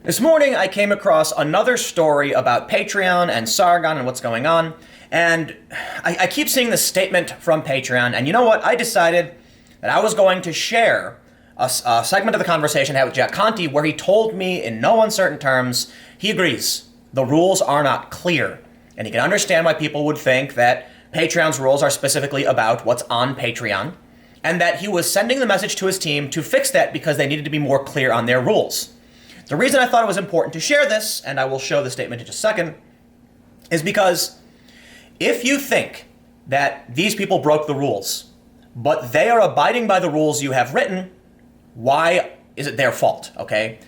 This morning I came across another story about Patreon and Sargon and what's going on, and I keep seeing this statement from Patreon, and you know what? I decided that I was going to share a segment of the conversation I had with Jack Conte where he told me in no uncertain terms he agrees the rules are not clear, and he can understand why people would think that Patreon's rules are specifically about what's on Patreon, and that he was sending the message to his team to fix that because they needed to be more clear on their rules. The reason I thought it was important to share this, and I will show the statement in just a second, is because if you think that these people broke the rules, but they are abiding by the rules you have written, why is it their fault, okay?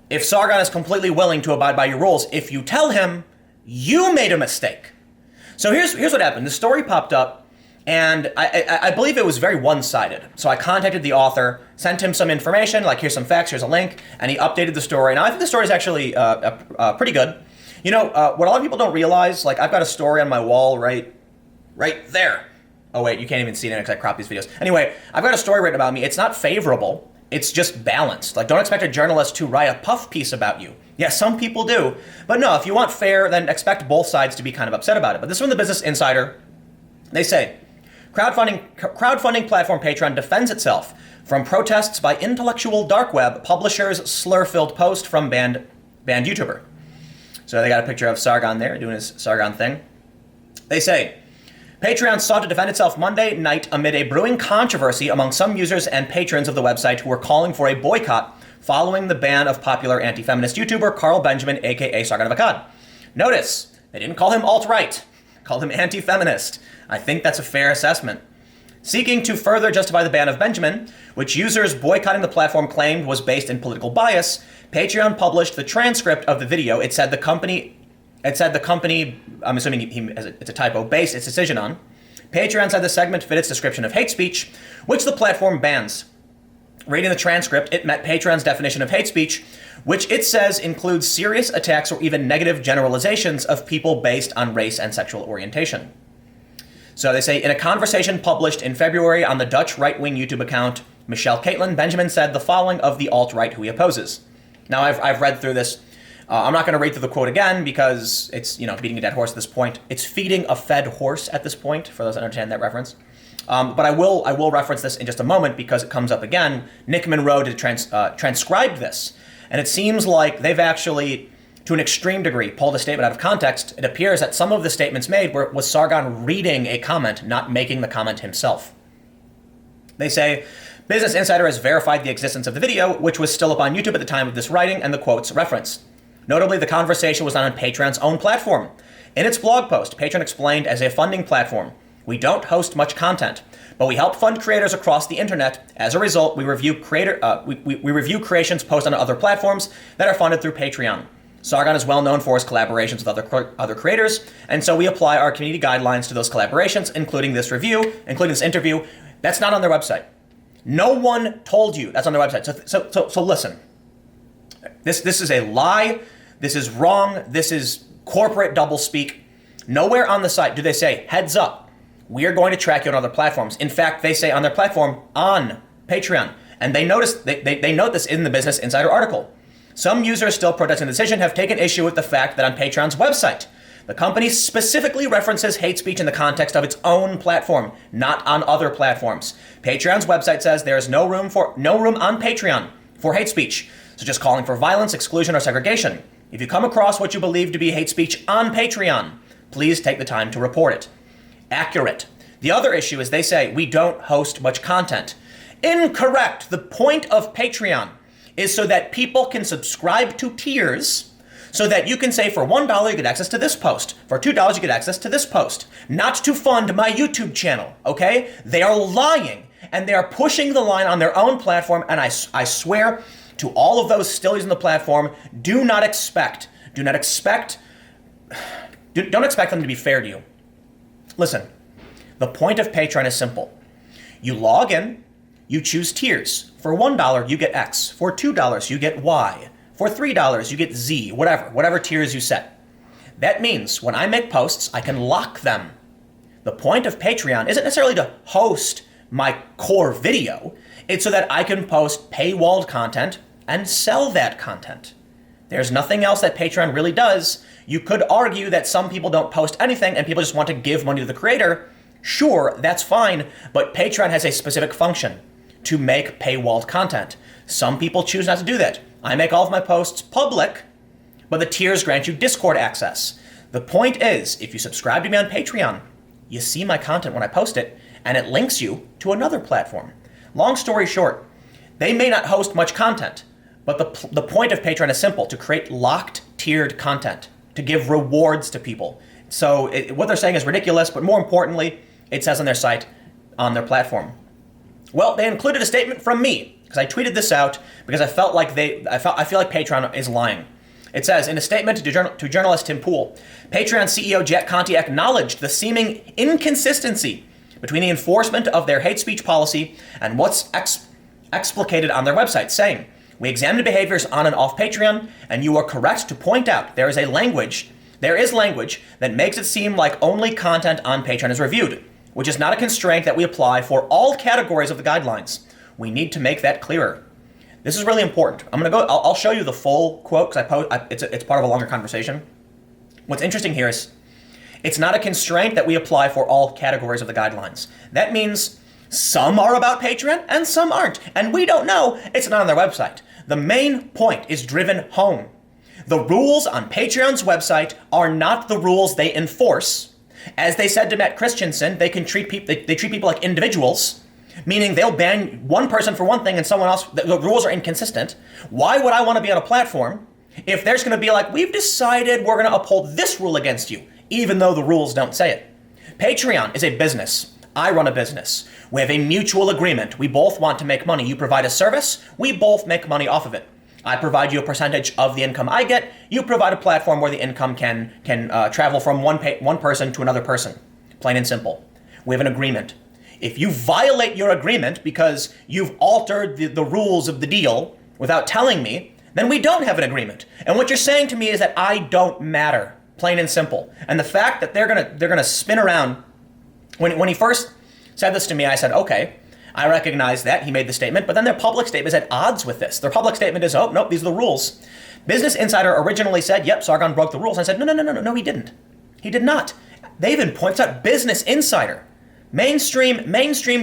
If Sargon is completely willing to abide by your rules, if you tell him you made a mistake. So here's what happened. The story popped up, and I believe it was very one-sided. So I contacted the author, sent him some information, like here's some facts, here's a link, and he updated the story. Now I think the story is actually pretty good. You know, what a lot of people don't realize, like I've got a story on my wall right there. Oh wait, you can't even see it because I crop these videos. Anyway, I've got a story written about me. It's not favorable. It's just balanced. Like, don't expect a journalist to write a puff piece about you. Yeah, some people do. But no, if you want fair, then expect both sides to be kind of upset about it. But this is from the Business Insider. They say, crowdfunding platform Patreon defends itself from protests by intellectual dark web publishers' slur-filled post from banned YouTuber. So they got a picture of Sargon there doing his Sargon thing. They say, Patreon sought to defend itself Monday night amid a brewing controversy among some users and patrons of the website who were calling for a boycott following the ban of popular anti-feminist YouTuber Carl Benjamin, aka Sargon of Akkad. Notice, they didn't call him alt-right, called him anti-feminist. I think that's a fair assessment. Seeking to further justify the ban of Benjamin, which users boycotting the platform claimed was based in political bias, Patreon published the transcript of the video. It said the company, I'm assuming it's a typo, based its decision on. Patreon said the segment fit its description of hate speech, which the platform bans. Reading the transcript, it met Patreon's definition of hate speech, which it says includes serious attacks or even negative generalizations of people based on race and sexual orientation. So they say, in a conversation published in February on the Dutch right-wing YouTube account, Michelle Caitlin, Benjamin said the following of the alt-right who he opposes. Now, I've read through this. I'm not going to read through the quote again because it's, beating a dead horse at this point. It's feeding a fed horse at this point, for those that understand that reference. But I will reference this in just a moment because it comes up again. Nick Monroe did transcribe this, and it seems like they've actually, to an extreme degree, pulled a statement out of context. It appears that some of the statements made was Sargon reading a comment, not making the comment himself. They say, Business Insider has verified the existence of the video, which was still up on YouTube at the time of this writing, and the quote's reference. Notably, the conversation was not on Patreon's own platform. In its blog post, Patreon explained as a funding platform, we don't host much content, but we help fund creators across the internet. As a result, we review review creations posted on other platforms that are funded through Patreon. Sargon is well known for his collaborations with other creators, and so we apply our community guidelines to those collaborations, including this interview. That's not on their website. No one told you that's on their website. So listen. This is a lie. This is wrong. This is corporate doublespeak. Nowhere on the site do they say, heads up, we are going to track you on other platforms. In fact, they say on their platform, on Patreon. And they note this in the Business Insider article. Some users still protesting the decision have taken issue with the fact that on Patreon's website, the company specifically references hate speech in the context of its own platform, not on other platforms. Patreon's website says there is no room on Patreon for hate speech, such as calling for violence, exclusion, or segregation. If you come across what you believe to be hate speech on Patreon, please take the time to report it. Accurate. The other issue is they say we don't host much content. Incorrect. The point of Patreon is so that people can subscribe to tiers so that you can say for $1 you get access to this post. For $2 you get access to this post. Not to fund my YouTube channel, okay? They are lying and they are pushing the line on their own platform, and I swear to all of those still using the platform, don't expect them to be fair to you. Listen, the point of Patreon is simple. You log in, you choose tiers. For $1, you get X. For $2, you get Y. For $3, you get Z, whatever tiers you set. That means when I make posts, I can lock them. The point of Patreon isn't necessarily to host my core video. It's so that I can post paywalled content and sell that content. There's nothing else that Patreon really does. You could argue that some people don't post anything and people just want to give money to the creator. Sure, that's fine, but Patreon has a specific function to make paywalled content. Some people choose not to do that. I make all of my posts public, but the tiers grant you Discord access. The point is, if you subscribe to me on Patreon, you see my content when I post it, and it links you to another platform. Long story short, they may not host much content, but the point of Patreon is simple: to create locked tiered content, to give rewards to people. So what they're saying is ridiculous, but more importantly, it says on their site, on their platform. Well, they included a statement from me, because I tweeted this out because I feel like Patreon is lying. It says, in a statement to journalist Tim Pool, Patreon CEO Jack Conte acknowledged the seeming inconsistency between the enforcement of their hate speech policy and what's explicated on their website, saying, "We examined behaviors on and off Patreon, and you are correct to point out there is language that makes it seem like only content on Patreon is reviewed, which is not a constraint that we apply for all categories of the guidelines. We need to make that clearer." This is really important. I'll show you the full quote because it's part of a longer conversation. What's interesting here is it's not a constraint that we apply for all categories of the guidelines. That means some are about Patreon and some aren't. And we don't know. It's not on their website. The main point is driven home. The rules on Patreon's website are not the rules they enforce. As they said to Matt Christensen, they treat people like individuals, meaning they'll ban one person for one thing and someone else. The rules are inconsistent. Why would I want to be on a platform if there's going to be like, we've decided we're going to uphold this rule against you, even though the rules don't say it? Patreon is a business. I run a business. We have a mutual agreement. We both want to make money. You provide a service. We both make money off of it. I provide you a percentage of the income I get. You provide a platform where the income can travel from one person to another person. Plain and simple. We have an agreement. If you violate your agreement because you've altered the rules of the deal without telling me, then we don't have an agreement. And what you're saying to me is that I don't matter. Plain and simple. And the fact that they're gonna spin around. When he first said this to me, I said, okay, I recognize that. He made the statement, but then their public statement is at odds with this. Their public statement is, oh, nope, these are the rules. Business Insider originally said, yep, Sargon broke the rules. I said, no, he didn't. He did not. They even points out Business Insider. Mainstream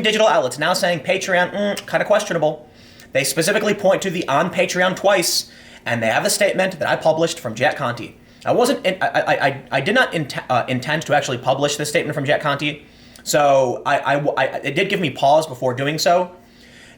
digital outlets now saying Patreon, kind of questionable. They specifically point to the on Patreon twice, and they have the statement that I published from Jack Conte. I did not intend to actually publish this statement from Jack Conte, so it did give me pause before doing so.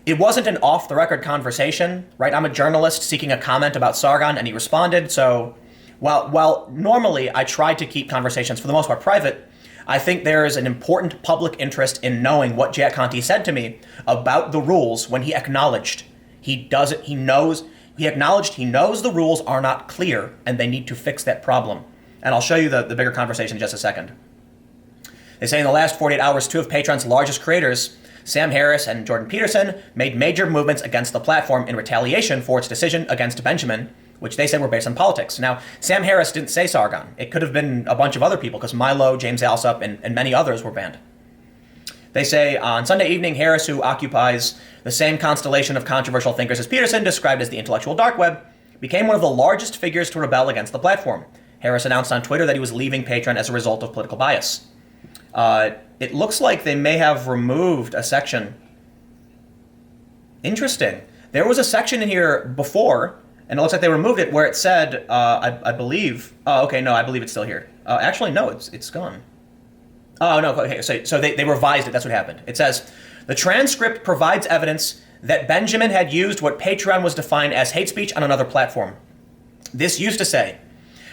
It wasn't an off-the-record conversation, right? I'm a journalist seeking a comment about Sargon, and he responded. So while normally I try to keep conversations for the most part private, I think there is an important public interest in knowing what Jack Conte said to me about the rules when he acknowledged he knows the rules are not clear and they need to fix that problem. And I'll show you the bigger conversation in just a second. They say in the last 48 hours, two of Patreon's largest creators, Sam Harris and Jordan Peterson, made major movements against the platform in retaliation for its decision against Benjamin, which they said were based on politics. Now, Sam Harris didn't say Sargon. It could have been a bunch of other people, because Milo, James Alsop, and many others were banned. They say on Sunday evening, Harris, who occupies the same constellation of controversial thinkers as Peterson, described as the intellectual dark web, became one of the largest figures to rebel against the platform. Harris announced on Twitter that he was leaving Patreon as a result of political bias. It looks like they may have removed a section. Interesting. There was a section in here before, and it looks like they removed it, where it said, I believe, I believe it's still here. Actually, no, it's gone. Oh, no, okay, so they revised it, that's what happened. It says, the transcript provides evidence that Benjamin had used what Patreon was defined as hate speech on another platform. This used to say,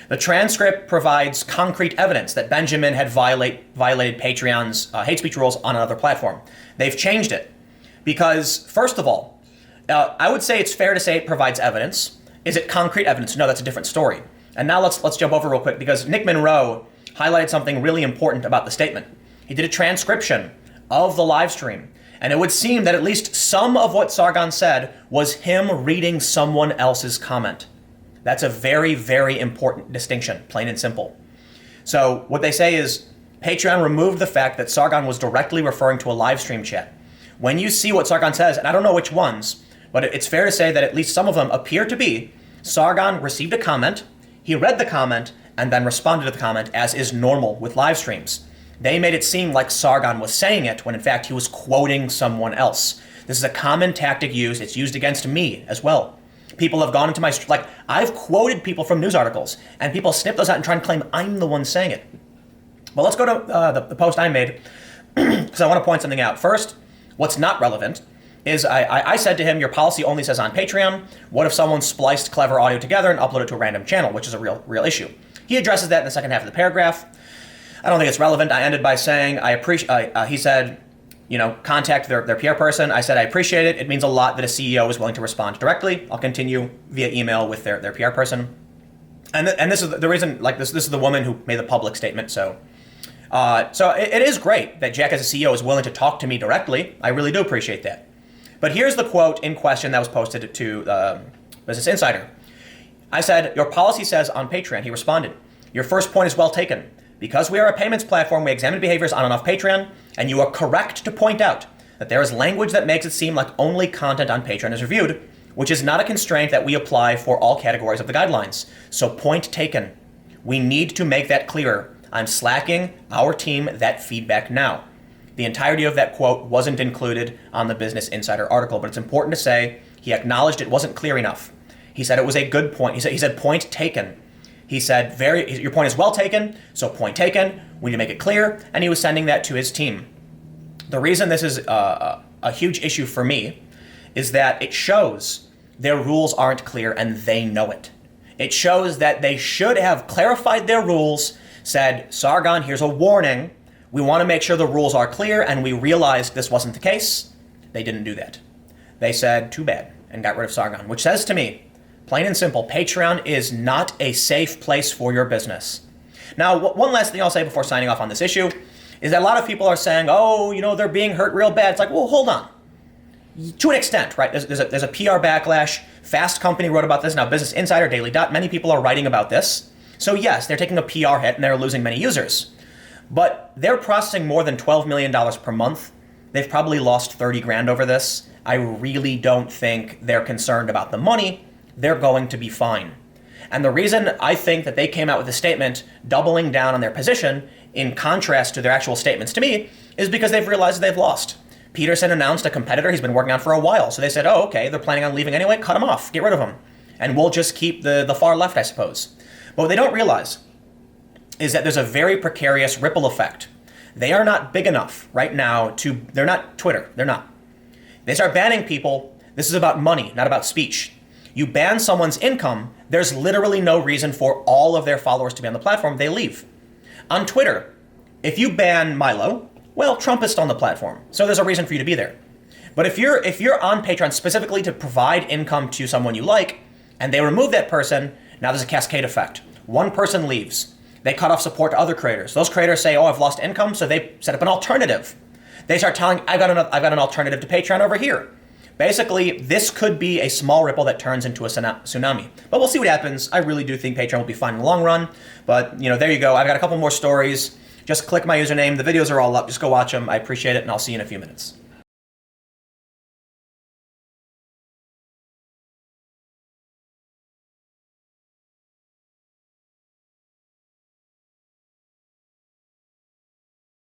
the transcript provides concrete evidence that Benjamin had violated Patreon's hate speech rules on another platform. They've changed it because, first of all, I would say it's fair to say it provides evidence. Is it concrete evidence? No, that's a different story. And now let's jump over real quick, because Nick Monroe highlighted something really important about the statement. He did a transcription of the live stream, and it would seem that at least some of what Sargon said was him reading someone else's comment. That's a very, very important distinction, plain and simple. So what they say is Patreon removed the fact that Sargon was directly referring to a live stream chat. When you see what Sargon says, and I don't know which ones, but it's fair to say that at least some of them appear to be Sargon received a comment, he read the comment, and then responded to the comment, as is normal with live streams. They made it seem like Sargon was saying it when in fact he was quoting someone else. This is a common tactic used. It's used against me as well. People have gone into my, like, I've quoted people from news articles, and people snip those out and try and claim I'm the one saying it. Well, let's go to the post I made, because I want to point something out. First, what's not relevant is I said to him, your policy only says on Patreon. What if someone spliced clever audio together and uploaded it to a random channel, which is a real issue? He addresses that in the second half of the paragraph. I don't think it's relevant. I ended by saying, he said, contact their PR person. I said, I appreciate it. It means a lot that a CEO is willing to respond directly. I'll continue via email with their PR person. And this is the reason, like, this is the woman who made the public statement. So it is great that Jack as a CEO is willing to talk to me directly. I really do appreciate that. But here's the quote in question that was posted to Business Insider. I said, your policy says on Patreon. He responded, your first point is well taken. Because we are a payments platform, we examine behaviors on and off Patreon, and you are correct to point out that there is language that makes it seem like only content on Patreon is reviewed, which is not a constraint that we apply for all categories of the guidelines. So point taken. We need to make that clearer. I'm slacking our team that feedback now. The entirety of that quote wasn't included on the Business Insider article, but it's important to say he acknowledged it wasn't clear enough. He said it was a good point. He said point taken. He said, your point is well taken, so point taken, we need to make it clear, and he was sending that to his team. The reason this is a huge issue for me is that it shows their rules aren't clear and they know it. It shows that they should have clarified their rules, said, Sargon, here's a warning, we want to make sure the rules are clear, and we realized this wasn't the case. They didn't do that. They said, too bad, and got rid of Sargon, which says to me, plain and simple, Patreon is not a safe place for your business. Now, one last thing I'll say before signing off on this issue is that a lot of people are saying, they're being hurt real bad. It's like, well, hold on. To an extent, right? There's a PR backlash. Fast Company wrote about this. Now, Business Insider, Daily Dot, many people are writing about this. So yes, they're taking a PR hit and they're losing many users. But they're processing more than $12 million per month. They've probably lost 30 grand over this. I really don't think they're concerned about the money. They're going to be fine. And the reason I think that they came out with a statement doubling down on their position in contrast to their actual statements to me is because they've realized they've lost. Peterson announced a competitor he's been working on for a while. So they said, oh, okay, they're planning on leaving anyway, cut him off, get rid of him. And we'll just keep the far left, I suppose. But what they don't realize is that there's a very precarious ripple effect. They are not big enough right now they're not Twitter, they're not. They start banning people, this is about money, not about speech. You ban someone's income, there's literally no reason for all of their followers to be on the platform, they leave. On Twitter, if you ban Milo, well, Trump is still on the platform, so there's a reason for you to be there. But if you're on Patreon specifically to provide income to someone you like, and they remove that person, now there's a cascade effect. One person leaves. They cut off support to other creators. Those creators say, oh, I've lost income, so they set up an alternative. They start telling, I've got an alternative to Patreon over here. Basically, this could be a small ripple that turns into a tsunami. But we'll see what happens. I really do think Patreon will be fine in the long run. But, there you go. I've got a couple more stories. Just click my username. The videos are all up. Just go watch them. I appreciate it, and I'll see you in a few minutes.